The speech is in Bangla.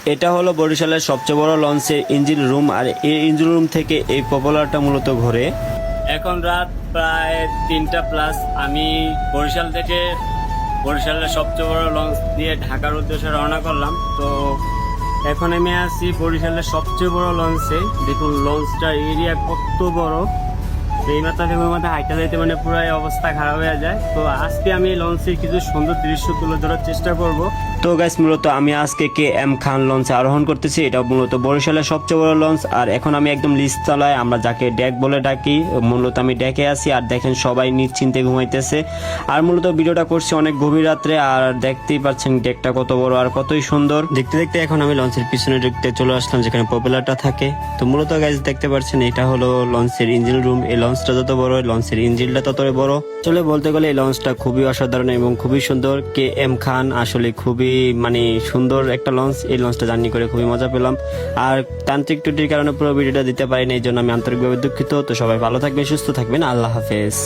এটা হলো বরিশালের সবচেয়ে বড় লঞ্চের ইঞ্জিন রুম, আর এই ইঞ্জিন রুম থেকে এই প্রপেলারটা মূলত ঘোরে। এখন রাত প্রায় 3টা+। আমি বরিশাল থেকে বরিশালের সবচেয়ে বড় লঞ্চ দিয়ে ঢাকার উদ্দেশ্যে রওনা করলাম। তো এখন আমি আছি বরিশালের সবচেয়ে বড় লঞ্চে। দেখুন লঞ্চটার এরিয়া কত বড়, এই মাথা থেকে ওই মাথা হাইটা যাইতে মানে পুরাই অবস্থা খারাপ হয়ে যায়। তো আজকে আমি লঞ্চের কিছু সুন্দর দৃশ্য তুলে ধরার চেষ্টা করব। তো গাইস, মূলত আমি আজকে KM খান লঞ্চে আরোহণ করতেছি। এটা মূলত বরিশালের সবচেয়ে বড় লঞ্চ, আর এখন আমি একদম লিজ তলায়, আমরা যাকে ডেক বলে ডাকি, মূলত আমি ডেকে আছি। আর দেখেন সবাই নিশ্চিন্তে ঘুমাইতেছে। আর মূলত ভিডিওটা করছি অনেক গভীর রাত্রে, আর দেখতেই পাচ্ছেন ডেকটা কত বড় আর কতই সুন্দর। দেখতে দেখতে এখন আমি লঞ্চের পিছনে দেখতে চলে আসলাম, যেখানে প্রপেলারটা থাকে। তো মূলত গাইস দেখতে পাচ্ছেন এটা হলো লঞ্চের ইঞ্জিন রুম। এই লঞ্চটা যত বড়, লঞ্চের ইঞ্জিনটা ততই বড়। চলে বলতে গেলে এই লঞ্চটা খুবই অসাধারণ এবং খুবই সুন্দর। KM খান আসলে খুবই সুন্দর একটা লঞ্চ। এই লঞ্চটা জার্নি করে খুবই মজা পেলাম। আর তান্ত্রিক ত্রুটির কারণে পুরো ভিডিওটা দিতে পারিনি, এই জন্য আমি আন্তরিকভাবে দুঃখিত। তো সবাই ভালো থাকবেন, সুস্থ থাকবেন, আল্লাহ হাফেজ।